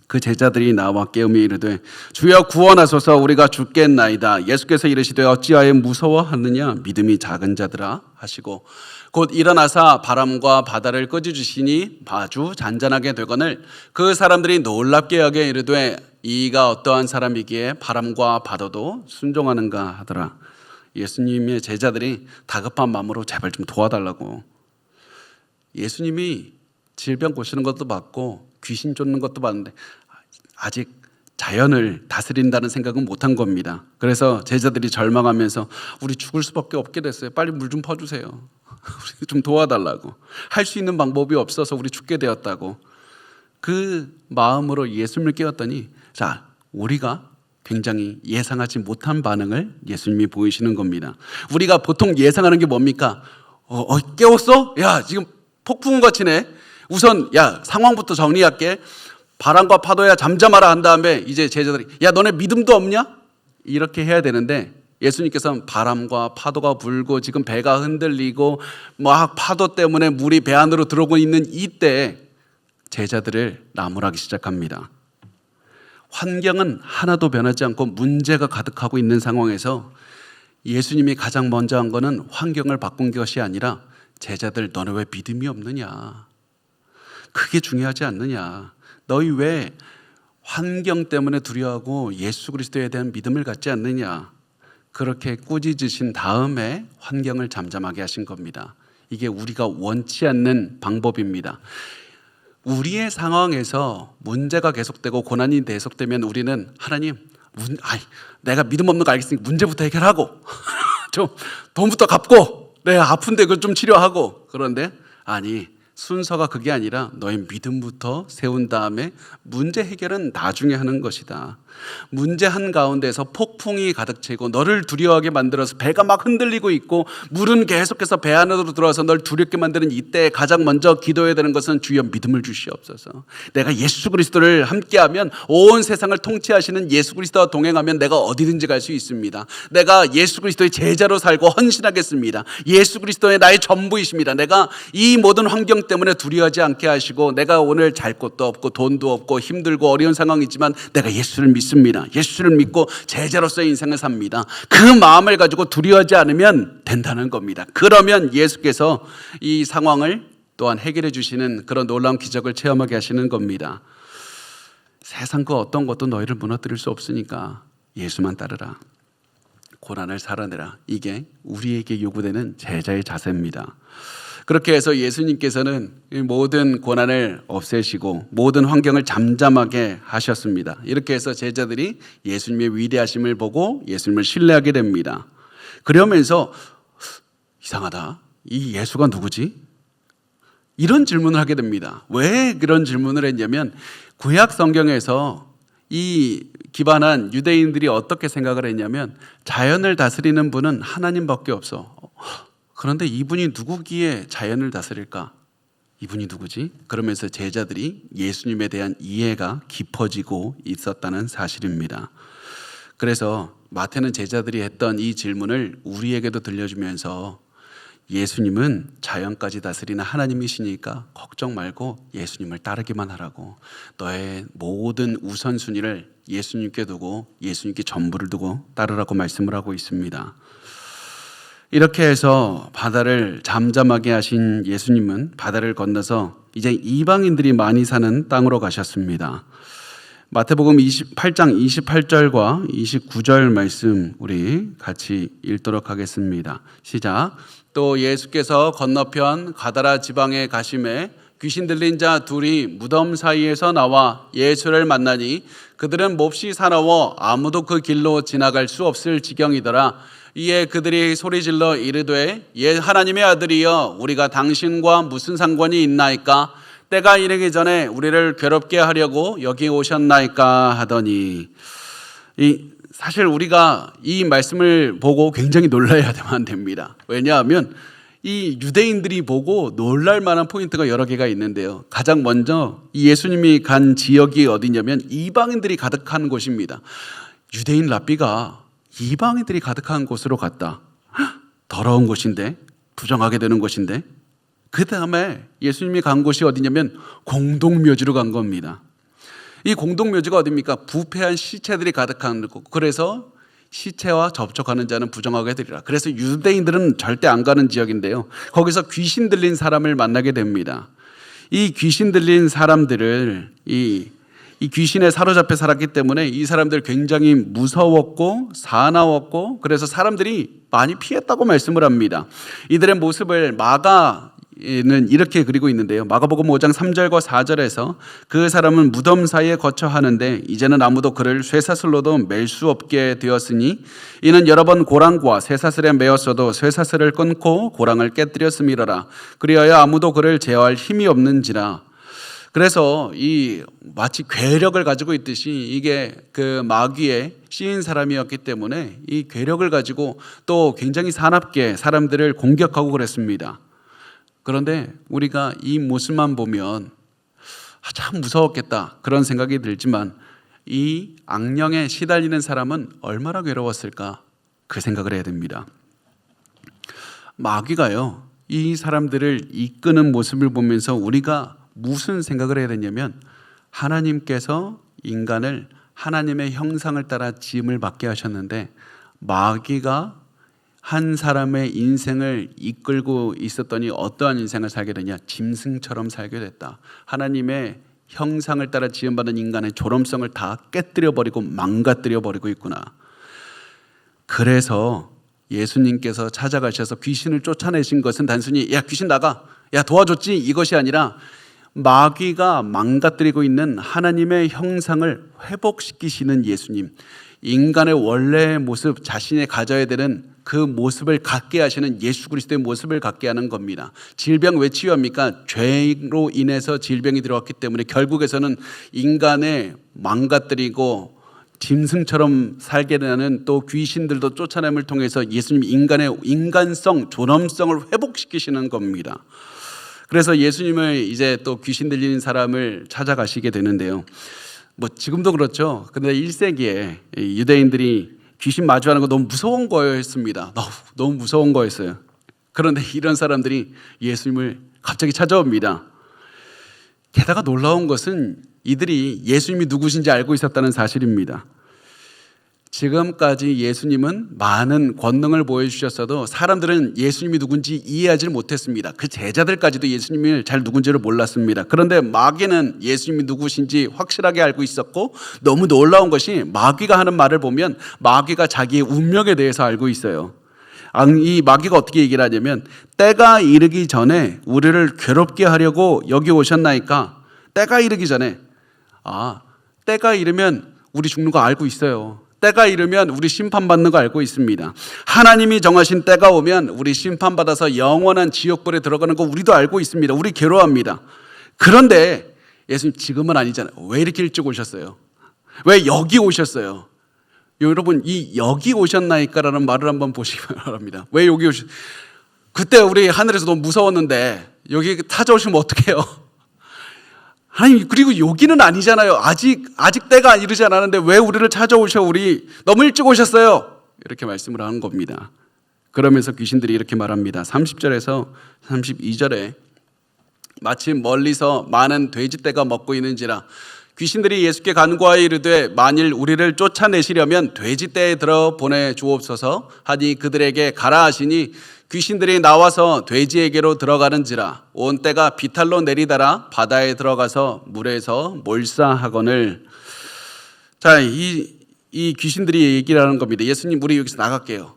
S1: 그 제자들이 나와 깨우며 이르되 주여 구원하소서, 우리가 죽겠나이다. 예수께서 이르시되 어찌하여 무서워하느냐, 믿음이 작은 자들아 하시고 곧 일어나사 바람과 바다를 끄짖으시니 아주 잔잔하게 되거늘 그 사람들이 놀랍게 여겨 이르되 이가 어떠한 사람이기에 바람과 바다도 순종하는가 하더라. 예수님의 제자들이 다급한 마음으로 제발 좀 도와달라고. 예수님이 질병 고치는 것도 봤고 귀신 쫓는 것도 봤는데 아직 자연을 다스린다는 생각은 못한 겁니다. 그래서 제자들이 절망하면서 우리 죽을 수밖에 없게 됐어요. 빨리 물 좀 퍼주세요. 우리 좀 도와달라고. 할 수 있는 방법이 없어서 우리 죽게 되었다고. 그 마음으로 예수님을 깨웠더니 자, 우리가 굉장히 예상하지 못한 반응을 예수님이 보이시는 겁니다. 우리가 보통 예상하는 게 뭡니까? 깨웠어? 야, 지금 폭풍우가 치네. 우선 야, 상황부터 정리할게. 바람과 파도야 잠잠하라 한 다음에 이제 제자들이 야, 너네 믿음도 없냐? 이렇게 해야 되는데 예수님께서는 바람과 파도가 불고 지금 배가 흔들리고 막 파도 때문에 물이 배 안으로 들어오고 있는 이때 제자들을 나무라기 시작합니다. 환경은 하나도 변하지 않고 문제가 가득하고 있는 상황에서 예수님이 가장 먼저 한 거는 환경을 바꾼 것이 아니라 제자들, 너네 왜 믿음이 없느냐? 그게 중요하지 않느냐? 너희 왜 환경 때문에 두려워하고 예수 그리스도에 대한 믿음을 갖지 않느냐? 그렇게 꾸짖으신 다음에 환경을 잠잠하게 하신 겁니다. 이게 우리가 원치 않는 방법입니다. 우리의 상황에서 문제가 계속되고 고난이 계속되면 우리는 하나님, 내가 믿음 없는 거 알겠으니까 문제부터 해결하고 좀 돈부터 갚고 내가 아픈데 그걸 좀 치료하고. 그런데 아니, 순서가 그게 아니라 너의 믿음부터 세운 다음에 문제 해결은 나중에 하는 것이다. 문제 한가운데서 폭풍이 가득 채고 너를 두려워하게 만들어서 배가 막 흔들리고 있고 물은 계속해서 배 안으로 들어와서 널 두렵게 만드는 이때 가장 먼저 기도해야 되는 것은 주여 믿음을 주시옵소서. 내가 예수 그리스도를 함께하면 온 세상을 통치하시는 예수 그리스도와 동행하면 내가 어디든지 갈 수 있습니다. 내가 예수 그리스도의 제자로 살고 헌신하겠습니다. 예수 그리스도의 나의 전부이십니다. 내가 이 모든 환경 때문에 두려워하지 않게 하시고 내가 오늘 잘 곳도 없고 돈도 없고 힘들고 어려운 상황이지만 내가 예수를 믿습니다. 예수를 믿고 제자로서의 인생을 삽니다. 그 마음을 가지고 두려워하지 않으면 된다는 겁니다. 그러면 예수께서 이 상황을 또한 해결해 주시는 그런 놀라운 기적을 체험하게 하시는 겁니다. 세상 그 어떤 것도 너희를 무너뜨릴 수 없으니까 예수만 따르라. 고난을 살아내라. 이게 우리에게 요구되는 제자의 자세입니다. 그렇게 해서 예수님께서는 모든 고난을 없애시고 모든 환경을 잠잠하게 하셨습니다. 이렇게 해서 제자들이 예수님의 위대하심을 보고 예수님을 신뢰하게 됩니다. 그러면서 이상하다. 이 예수가 누구지? 이런 질문을 하게 됩니다. 왜 그런 질문을 했냐면 구약 성경에서 이 기반한 유대인들이 어떻게 생각을 했냐면 자연을 다스리는 분은 하나님밖에 없어. 그런데 이분이 누구기에 자연을 다스릴까? 이분이 누구지? 그러면서 제자들이 예수님에 대한 이해가 깊어지고 있었다는 사실입니다. 그래서 마태는 제자들이 했던 이 질문을 우리에게도 들려주면서 예수님은 자연까지 다스리는 하나님이시니까 걱정 말고 예수님을 따르기만 하라고, 너의 모든 우선순위를 예수님께 두고 예수님께 전부를 두고 따르라고 말씀을 하고 있습니다. 이렇게 해서 바다를 잠잠하게 하신 예수님은 바다를 건너서 이제 이방인들이 많이 사는 땅으로 가셨습니다. 마태복음 28장 28절과 29절 말씀 우리 같이 읽도록 하겠습니다. 시작. 또 예수께서 건너편 가다라 지방에 가심에 귀신 들린 자 둘이 무덤 사이에서 나와 예수를 만나니 그들은 몹시 사나워 아무도 그 길로 지나갈 수 없을 지경이더라. 이에 그들이 소리질러 이르되 하나님의 아들이여 우리가 당신과 무슨 상관이 있나이까? 때가 이르기 전에 우리를 괴롭게 하려고 여기 오셨나이까 하더니, 사실 우리가 이 말씀을 보고 굉장히 놀라야만 됩니다. 왜냐하면 이 유대인들이 보고 놀랄 만한 포인트가 여러 개가 있는데요. 가장 먼저 이 예수님이 간 지역이 어디냐면 이방인들이 가득한 곳입니다. 유대인 랍비가 이방인들이 가득한 곳으로 갔다. 더러운 곳인데, 부정하게 되는 곳인데, 그 다음에 예수님이 간 곳이 어디냐면 공동묘지로 간 겁니다. 이 공동묘지가 어디입니까? 부패한 시체들이 가득한 곳. 그래서 시체와 접촉하는 자는 부정하게 되리라. 그래서 유대인들은 절대 안 가는 지역인데요. 거기서 귀신 들린 사람을 만나게 됩니다. 이 귀신 들린 사람들을 이 귀신에 사로잡혀 살았기 때문에 이 사람들 굉장히 무서웠고 사나웠고, 그래서 사람들이 많이 피했다고 말씀을 합니다. 이들의 모습을 마가는 이렇게 그리고 있는데요. 마가복음 5장 3절과 4절에서 그 사람은 무덤 사이에 거처 하는데 이제는 아무도 그를 쇠사슬로도 맬 수 없게 되었으니 이는 여러 번 고랑과 쇠사슬에 매었어도 쇠사슬을 끊고 고랑을 깨뜨렸음이로라. 그리하여 아무도 그를 제어할 힘이 없는지라. 그래서 이 마치 괴력을 가지고 있듯이 이게 그 마귀에 씌인 사람이었기 때문에 이 괴력을 가지고 또 굉장히 사납게 사람들을 공격하고 그랬습니다. 그런데 우리가 이 모습만 보면 참 무서웠겠다 그런 생각이 들지만 이 악령에 시달리는 사람은 얼마나 괴로웠을까 그 생각을 해야 됩니다. 마귀가요, 이 사람들을 이끄는 모습을 보면서 우리가 무슨 생각을 해야 되냐면 하나님께서 인간을 하나님의 형상을 따라 지음을 받게 하셨는데 마귀가 한 사람의 인생을 이끌고 있었더니 어떠한 인생을 살게 되냐? 짐승처럼 살게 됐다. 하나님의 형상을 따라 지음받은 인간의 존엄성을 다 깨뜨려버리고 망가뜨려버리고 있구나. 그래서 예수님께서 찾아가셔서 귀신을 쫓아내신 것은 단순히 야 귀신 나가, 야 도와줬지 이것이 아니라 마귀가 망가뜨리고 있는 하나님의 형상을 회복시키시는 예수님, 인간의 원래의 모습, 자신이 가져야 되는 그 모습을 갖게 하시는 예수 그리스도의 모습을 갖게 하는 겁니다. 질병 왜 치유합니까? 죄로 인해서 질병이 들어왔기 때문에 결국에서는 인간의 망가뜨리고 짐승처럼 살게 되는 또 귀신들도 쫓아냄을 통해서 예수님 인간의 인간성, 존엄성을 회복시키시는 겁니다. 그래서 예수님을 이제 또 귀신 들리는 사람을 찾아가시게 되는데요. 뭐 지금도 그렇죠. 근데 1세기에 유대인들이 귀신 마주하는 거 너무 무서운 거였습니다. 너무 무서운 거였어요. 그런데 이런 사람들이 예수님을 갑자기 찾아옵니다. 게다가 놀라운 것은 이들이 예수님이 누구신지 알고 있었다는 사실입니다. 지금까지 예수님은 많은 권능을 보여주셨어도 사람들은 예수님이 누군지 이해하지 못했습니다. 그 제자들까지도 예수님을 잘 누군지를 몰랐습니다. 그런데 마귀는 예수님이 누구신지 확실하게 알고 있었고, 너무 놀라운 것이 마귀가 하는 말을 보면 마귀가 자기의 운명에 대해서 알고 있어요. 이 마귀가 어떻게 얘기를 하냐면, 때가 이르기 전에 우리를 괴롭게 하려고 여기 오셨나이까. 때가 이르기 전에, 때가 이르면 우리 죽는 거 알고 있어요. 때가 이르면 우리 심판받는 거 알고 있습니다. 하나님이 정하신 때가 오면 우리 심판받아서 영원한 지옥불에 들어가는 거 우리도 알고 있습니다. 우리 괴로워합니다. 그런데 예수님 지금은 아니잖아요. 왜 이렇게 일찍 오셨어요? 왜 여기 오셨어요? 여러분, 이 여기 오셨나이까라는 말을 한번 보시기 바랍니다. 왜 여기 그때 우리 하늘에서 너무 무서웠는데 여기 찾아오시면 어떡해요? 아니, 그리고 여기는 아니잖아요. 아직 때가 이르지 않았는데 왜 우리를 찾아오셔? 우리 너무 일찍 오셨어요. 이렇게 말씀을 하는 겁니다. 그러면서 귀신들이 이렇게 말합니다. 30절에서 32절에 마침 멀리서 많은 돼지떼가 먹고 있는지라 귀신들이 예수께 간구하여 이르되 만일 우리를 쫓아내시려면 돼지떼에 들어 보내주옵소서 하니 그들에게 가라 하시니 귀신들이 나와서 돼지에게로 들어가는지라 온 떼가 비탈로 내리다라 바다에 들어가서 물에서 몰사하거늘. 자, 이 귀신들이 얘기를 하는 겁니다. 예수님, 우리 여기서 나갈게요.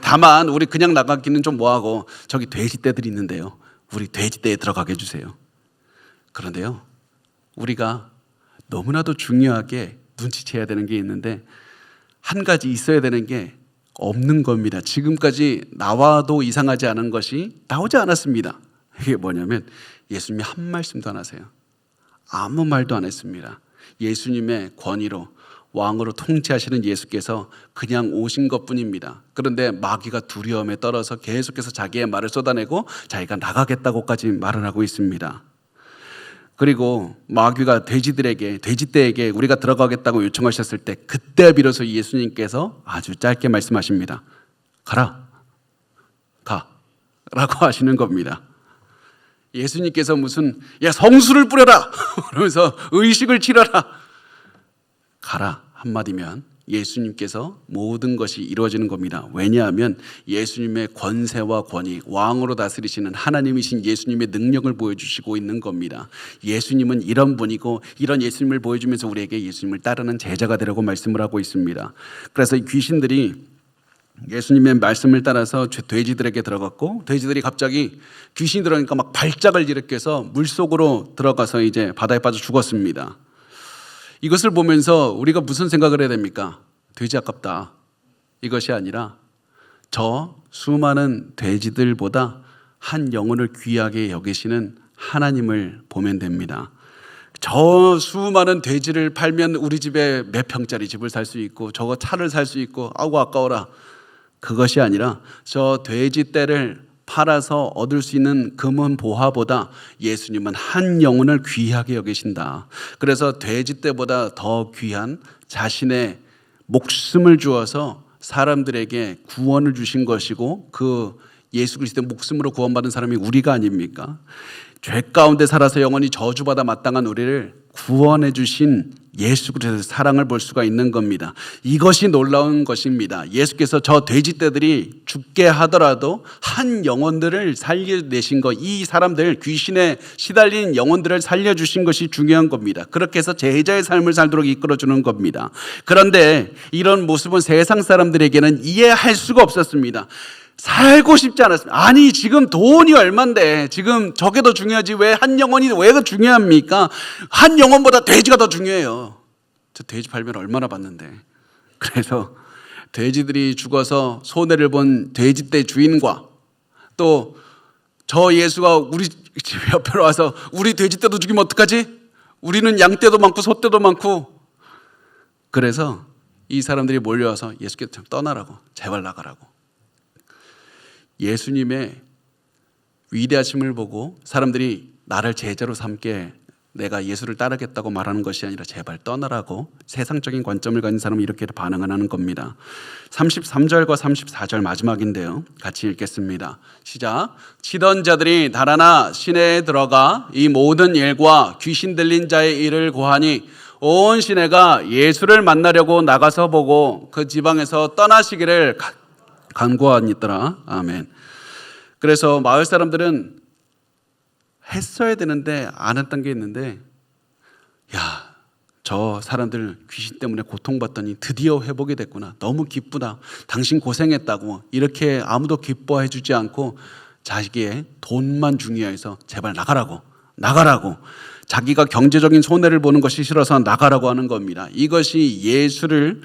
S1: 다만 우리 그냥 나가기는 좀 뭐하고 저기 돼지떼들이 있는데요, 우리 돼지떼에 들어가게 해주세요. 그런데요, 우리가 너무나도 중요하게 눈치채야 되는 게 있는데 한 가지 있어야 되는 게 없는 겁니다. 지금까지 나와도 이상하지 않은 것이 나오지 않았습니다. 이게 뭐냐면 예수님이 한 말씀도 안 하세요. 아무 말도 안 했습니다. 예수님의 권위로 왕으로 통치하시는 예수께서 그냥 오신 것뿐입니다. 그런데 마귀가 두려움에 떨어서 계속해서 자기의 말을 쏟아내고 자기가 나가겠다고까지 말을 하고 있습니다. 그리고 마귀가 돼지떼에게 우리가 들어가겠다고 요청하셨을 때 그때 비로소 예수님께서 아주 짧게 말씀하십니다. 가 라고 하시는 겁니다. 예수님께서 무슨 성수를 뿌려라 그러면서 의식을 치러라, 가라 한마디면 예수님께서 모든 것이 이루어지는 겁니다. 왜냐하면 예수님의 권세와 권위, 왕으로 다스리시는 하나님이신 예수님의 능력을 보여주시고 있는 겁니다. 예수님은 이런 분이고 이런 예수님을 보여주면서 우리에게 예수님을 따르는 제자가 되라고 말씀을 하고 있습니다. 그래서 이 귀신들이 예수님의 말씀을 따라서 돼지들에게 들어갔고, 돼지들이 갑자기 귀신이 들어가니까 막 발작을 일으켜서 물속으로 들어가서 이제 바다에 빠져 죽었습니다. 이것을 보면서 우리가 무슨 생각을 해야 됩니까? 돼지 아깝다. 이것이 아니라 저 수많은 돼지들보다 한 영혼을 귀하게 여기시는 하나님을 보면 됩니다. 저 수많은 돼지를 팔면 우리 집에 몇 평짜리 집을 살 수 있고 저거 차를 살 수 있고 아우 아까워라. 그것이 아니라 저 돼지떼를 팔아서 얻을 수 있는 금은 보화보다 예수님은 한 영혼을 귀하게 여기신다. 그래서 돼지떼보다 더 귀한 자신의 목숨을 주어서 사람들에게 구원을 주신 것이고, 그 예수 그리스도의 목숨으로 구원받은 사람이 우리가 아닙니까? 죄 가운데 살아서 영원히 저주받아 마땅한 우리를 구원해 주신 예수 그리스도의 사랑을 볼 수가 있는 겁니다. 이것이 놀라운 것입니다. 예수께서 저 돼지떼들이 죽게 하더라도 한 영혼들을 살려내신 것, 이 사람들 귀신에 시달린 영혼들을 살려주신 것이 중요한 겁니다. 그렇게 해서 제자의 삶을 살도록 이끌어주는 겁니다. 그런데 이런 모습은 세상 사람들에게는 이해할 수가 없었습니다. 살고 싶지 않았습니다. 아니, 지금 돈이 얼만데 지금 저게 더 중요하지 왜 한 영혼이 왜 중요합니까? 한 영혼보다 돼지가 더 중요해요. 저 돼지 팔면 얼마나 받는데. 그래서 돼지들이 죽어서 손해를 본 돼지떼 주인과 또 저 예수가 우리 집 옆으로 와서 우리 돼지떼도 죽이면 어떡하지? 우리는 양떼도 많고 소떼도 많고. 그래서 이 사람들이 몰려와서 예수께 떠나라고, 제발 나가라고. 예수님의 위대하심을 보고 사람들이 나를 제자로 삼게 내가 예수를 따르겠다고 말하는 것이 아니라 제발 떠나라고 세상적인 관점을 가진 사람은 이렇게 반응을 하는 겁니다. 33절과 34절 마지막인데요. 같이 읽겠습니다. 시작. 치던 자들이 달아나 시내에 들어가 이 모든 일과 귀신 들린 자의 일을 고하니 온 시내가 예수를 만나려고 나가서 보고 그 지방에서 떠나시기를 간구하니더라. 아멘. 그래서 마을 사람들은 했어야 되는데 안 했던 게 있는데, 야, 저 사람들 귀신 때문에 고통받더니 드디어 회복이 됐구나. 너무 기쁘다. 당신 고생했다고. 이렇게 아무도 기뻐해 주지 않고 자기의 돈만 중요해서 제발 나가라고. 자기가 경제적인 손해를 보는 것이 싫어서 나가라고 하는 겁니다. 이것이 예수를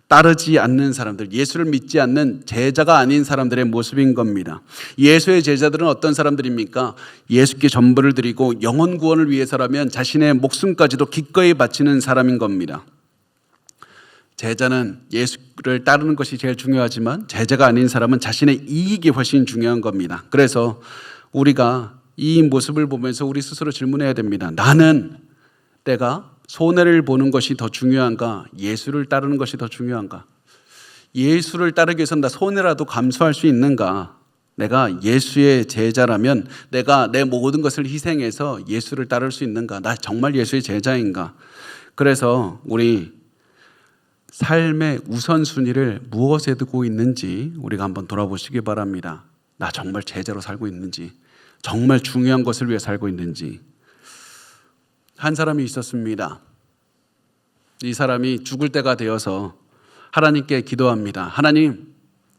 S1: 따르지 않는 사람들, 예수를 믿지 않는 제자가 아닌 사람들의 모습인 겁니다. 예수의 제자들은 어떤 사람들입니까? 예수께 전부를 드리고 영혼 구원을 위해서라면 자신의 목숨까지도 기꺼이 바치는 사람인 겁니다. 제자는 예수를 따르는 것이 제일 중요하지만 제자가 아닌 사람은 자신의 이익이 훨씬 중요한 겁니다. 그래서 우리가 이 모습을 보면서 우리 스스로 질문해야 됩니다. 나는 내가 손해를 보는 것이 더 중요한가? 예수를 따르는 것이 더 중요한가? 예수를 따르기 위해서는 나 손해라도 감수할 수 있는가? 내가 예수의 제자라면 내가 내 모든 것을 희생해서 예수를 따를 수 있는가? 나 정말 예수의 제자인가? 그래서 우리 삶의 우선순위를 무엇에 두고 있는지 우리가 한번 돌아보시기 바랍니다. 나 정말 제자로 살고 있는지, 정말 중요한 것을 위해 살고 있는지. 한 사람이 있었습니다. 이 사람이 죽을 때가 되어서 하나님께 기도합니다. 하나님,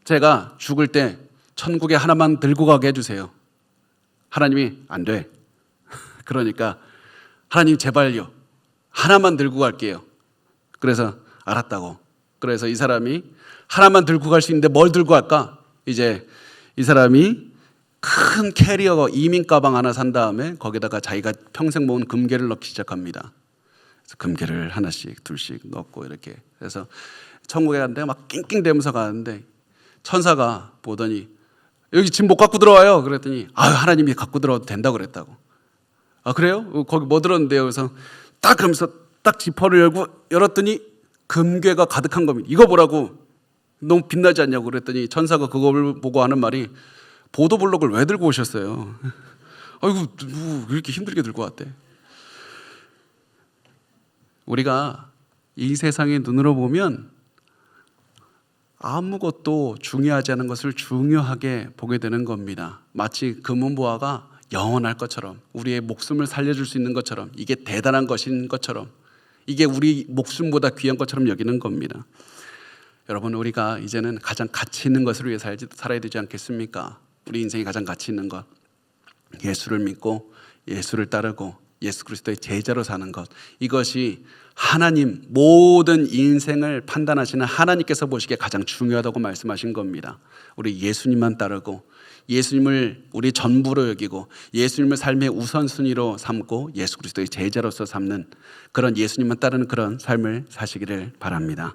S1: 제가 죽을 때 천국에 하나만 들고 가게 해주세요. 하나님이 안 돼. 그러니까 하나님 제발요. 하나만 들고 갈게요. 그래서 알았다고. 그래서 이 사람이 하나만 들고 갈 수 있는데 뭘 들고 갈까? 이제 이 사람이 큰 캐리어 이민 가방 하나 산 다음에 거기다가 자기가 평생 모은 금괴를 넣기 시작합니다. 그래서 금괴를 하나씩 둘씩 넣고 이렇게 해서 천국에 갔는데 막 낑낑대면서 가는데 천사가 보더니 여기 짐 못 갖고 들어와요. 그랬더니 하나님이 갖고 들어와도 된다고 그랬다고. 아 그래요? 거기 뭐 들었는데요? 그래서 딱 하면서 딱 지퍼를 열었더니 금괴가 가득한 겁니다. 이거 보라고. 너무 빛나지 않냐고 그랬더니 천사가 그걸 보고 하는 말이 보도블록을 왜 들고 오셨어요? 아이고 뭐 이렇게 힘들게 들고 왔대. 우리가 이 세상의 눈으로 보면 아무것도 중요하지 않은 것을 중요하게 보게 되는 겁니다. 마치 금은보화가 영원할 것처럼, 우리의 목숨을 살려줄 수 있는 것처럼, 이게 대단한 것인 것처럼, 이게 우리 목숨보다 귀한 것처럼 여기는 겁니다. 여러분, 우리가 이제는 가장 가치 있는 것을 위해 살아야 되지 않겠습니까? 우리 인생이 가장 가치 있는 것, 예수를 믿고 예수를 따르고 예수 그리스도의 제자로 사는 것, 이것이 하나님, 모든 인생을 판단하시는 하나님께서 보시기에 가장 중요하다고 말씀하신 겁니다. 우리 예수님만 따르고 예수님을 우리 전부로 여기고 예수님을 삶의 우선순위로 삼고 예수 그리스도의 제자로서 삼는 그런, 예수님만 따르는 그런 삶을 사시기를 바랍니다.